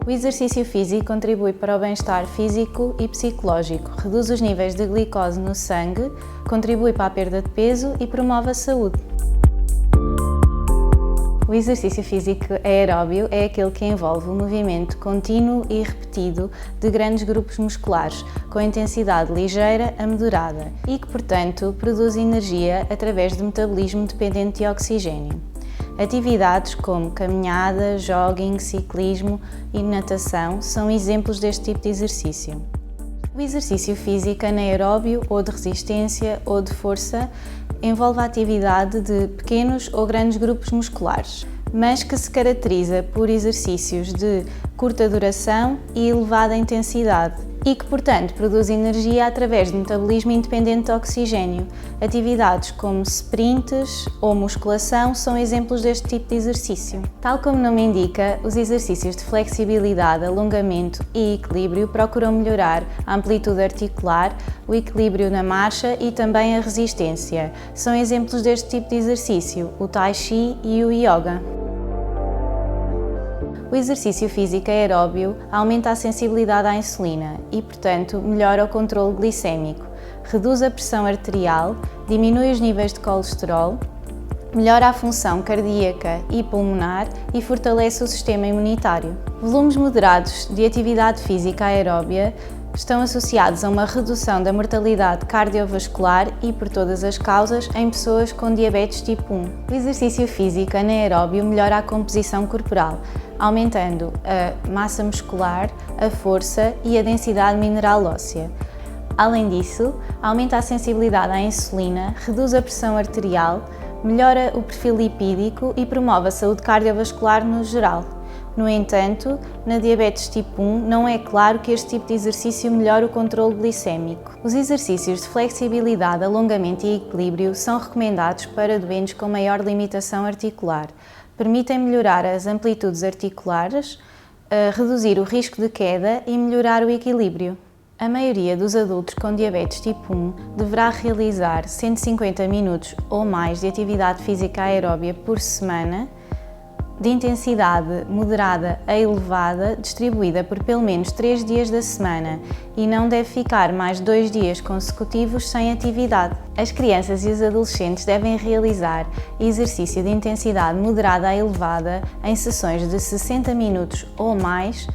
O exercício físico contribui para o bem-estar físico e psicológico, reduz os níveis de glicose no sangue, contribui para a perda de peso e promove a saúde. O exercício físico aeróbio é aquele que envolve o movimento contínuo e repetido de grandes grupos musculares, com intensidade ligeira a moderada e que, portanto, produz energia através de metabolismo dependente de oxigênio. Atividades como caminhada, jogging, ciclismo e natação são exemplos deste tipo de exercício. O exercício físico anaeróbio ou de resistência ou de força envolve a atividade de pequenos ou grandes grupos musculares, mas que se caracteriza por exercícios de curta duração e elevada intensidade e que, portanto, produz energia através de metabolismo independente de oxigênio. Atividades como sprints ou musculação são exemplos deste tipo de exercício. Tal como o nome indica, os exercícios de flexibilidade, alongamento e equilíbrio procuram melhorar a amplitude articular, o equilíbrio na marcha e também a resistência. São exemplos deste tipo de exercício, o Tai Chi e o Yoga. O exercício físico aeróbio aumenta a sensibilidade à insulina e, portanto, melhora o controle glicémico, reduz a pressão arterial, diminui os níveis de colesterol, melhora a função cardíaca e pulmonar e fortalece o sistema imunitário. Volumes moderados de atividade física aeróbia estão associados a uma redução da mortalidade cardiovascular e por todas as causas em pessoas com diabetes tipo 1. O exercício físico anaeróbio melhora a composição corporal, aumentando a massa muscular, a força e a densidade mineral óssea. Além disso, aumenta a sensibilidade à insulina, reduz a pressão arterial, melhora o perfil lipídico e promove a saúde cardiovascular no geral. No entanto, na diabetes tipo 1 não é claro que este tipo de exercício melhore o controle glicémico. Os exercícios de flexibilidade, alongamento e equilíbrio são recomendados para doentes com maior limitação articular. Permitem melhorar as amplitudes articulares, reduzir o risco de queda e melhorar o equilíbrio. A maioria dos adultos com diabetes tipo 1 deverá realizar 150 minutos ou mais de atividade física aeróbia por semana, de intensidade moderada a elevada, distribuída por pelo menos 3 dias da semana e não deve ficar mais de 2 dias consecutivos sem atividade. As crianças e os adolescentes devem realizar exercício de intensidade moderada a elevada em sessões de 60 minutos ou mais.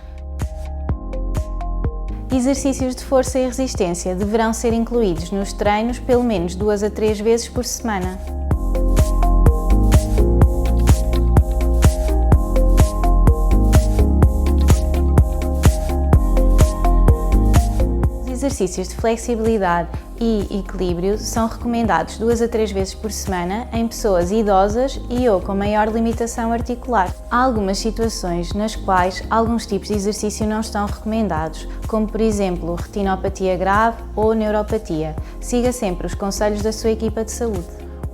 Exercícios de força e resistência deverão ser incluídos nos treinos pelo menos 2 a 3 vezes por semana. Exercícios de flexibilidade e equilíbrio são recomendados 2 a 3 vezes por semana em pessoas idosas e ou com maior limitação articular. Há algumas situações nas quais alguns tipos de exercício não estão recomendados, como por exemplo retinopatia grave ou neuropatia. Siga sempre os conselhos da sua equipa de saúde.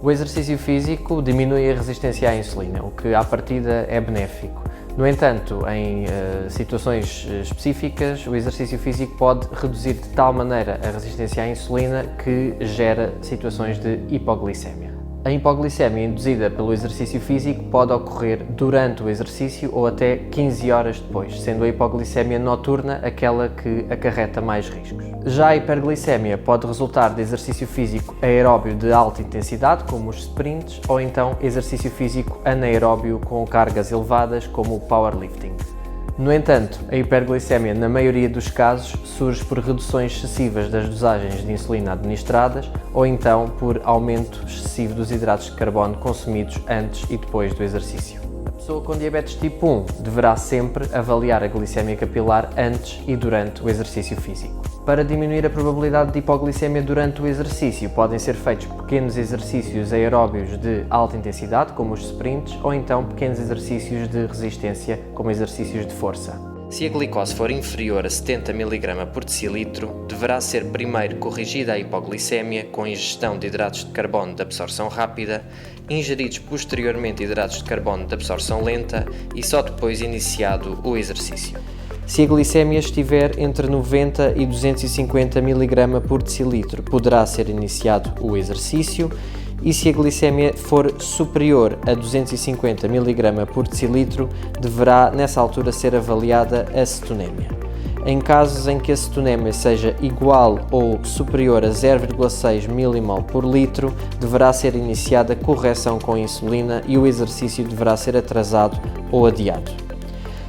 O exercício físico diminui a resistência à insulina, o que à partida é benéfico. No entanto, em situações específicas, o exercício físico pode reduzir de tal maneira a resistência à insulina que gera situações de hipoglicemia. A hipoglicemia induzida pelo exercício físico pode ocorrer durante o exercício ou até 15 horas depois, sendo a hipoglicemia noturna aquela que acarreta mais riscos. Já a hiperglicemia pode resultar de exercício físico aeróbio de alta intensidade, como os sprints, ou então exercício físico anaeróbio com cargas elevadas, como o powerlifting. No entanto, a hiperglicemia, na maioria dos casos, surge por reduções excessivas das dosagens de insulina administradas ou então por aumento excessivo dos hidratos de carbono consumidos antes e depois do exercício. A pessoa com diabetes tipo 1 deverá sempre avaliar a glicemia capilar antes e durante o exercício físico. Para diminuir a probabilidade de hipoglicemia durante o exercício, podem ser feitos pequenos exercícios aeróbios de alta intensidade, como os sprints, ou então pequenos exercícios de resistência, como exercícios de força. Se a glicose for inferior a 70 mg por decilitro, deverá ser primeiro corrigida a hipoglicemia com ingestão de hidratos de carbono de absorção rápida, ingeridos posteriormente hidratos de carbono de absorção lenta e só depois iniciado o exercício. Se a glicemia estiver entre 90 e 250 mg por decilitro, poderá ser iniciado o exercício e se a glicémia for superior a 250 mg por decilitro, deverá nessa altura ser avaliada a cetonémia. Em casos em que a cetonémia seja igual ou superior a 0,6 mmol por litro, deverá ser iniciada correção com insulina e o exercício deverá ser atrasado ou adiado.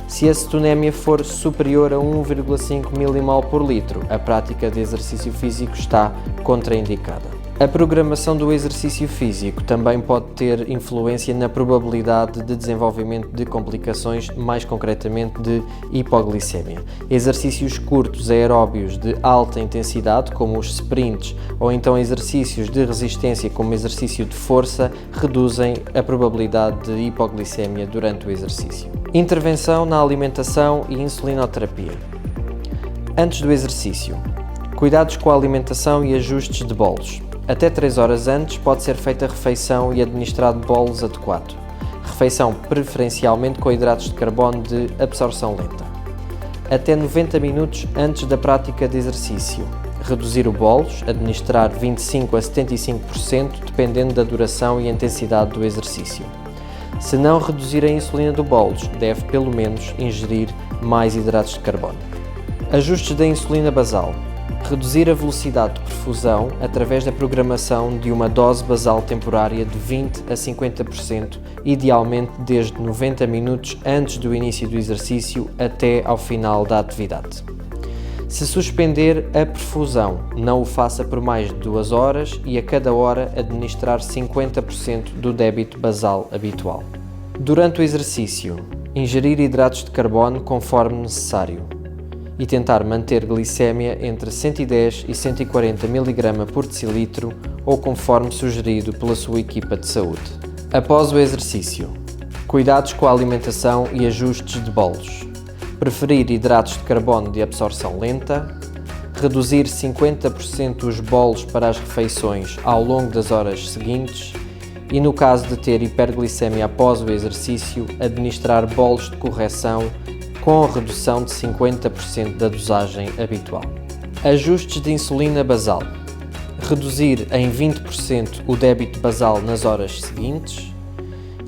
Se a cetonémia for superior a 1,5 mmol por litro, a prática de exercício físico está contraindicada. A programação do exercício físico também pode ter influência na probabilidade de desenvolvimento de complicações, mais concretamente de hipoglicemia. Exercícios curtos aeróbios de alta intensidade, como os sprints, ou então exercícios de resistência, como exercício de força, reduzem a probabilidade de hipoglicemia durante o exercício. Intervenção na alimentação e insulinoterapia. Antes do exercício, cuidados com a alimentação e ajustes de bolos. Até 3 horas antes pode ser feita a refeição e administrado bolos adequado. Refeição preferencialmente com hidratos de carbono de absorção lenta. Até 90 minutos antes da prática de exercício. Reduzir o bolos, administrar 25% a 75%, dependendo da duração e intensidade do exercício. Se não reduzir a insulina do bolos, deve pelo menos ingerir mais hidratos de carbono. Ajustes da insulina basal. Reduzir a velocidade de perfusão através da programação de uma dose basal temporária de 20% a 50%, idealmente desde 90 minutos antes do início do exercício até ao final da atividade. Se suspender a perfusão, não o faça por mais de 2 horas e a cada hora administrar 50% do débito basal habitual. Durante o exercício, ingerir hidratos de carbono conforme necessário e tentar manter glicémia entre 110 e 140 mg por decilitro ou conforme sugerido pela sua equipa de saúde. Após o exercício, cuidados com a alimentação e ajustes de bolos. Preferir hidratos de carbono de absorção lenta, reduzir 50% os bolos para as refeições ao longo das horas seguintes e, no caso de ter hiperglicemia após o exercício, administrar bolos de correção com a redução de 50% da dosagem habitual. Ajustes de insulina basal. Reduzir em 20% o débito basal nas horas seguintes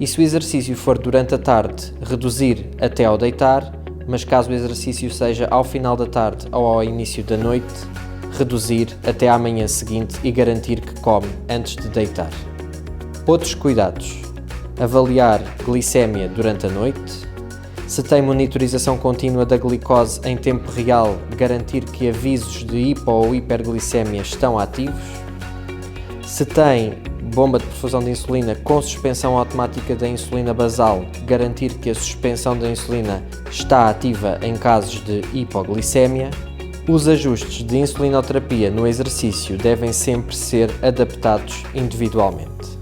e, se o exercício for durante a tarde, reduzir até ao deitar, mas caso o exercício seja ao final da tarde ou ao início da noite, reduzir até à manhã seguinte e garantir que come antes de deitar. Outros cuidados. Avaliar glicémia durante a noite. Se tem monitorização contínua da glicose em tempo real, garantir que avisos de hipo ou hiperglicemia estão ativos. Se tem bomba de perfusão de insulina com suspensão automática da insulina basal, garantir que a suspensão da insulina está ativa em casos de hipoglicemia. Os ajustes de insulinoterapia no exercício devem sempre ser adaptados individualmente.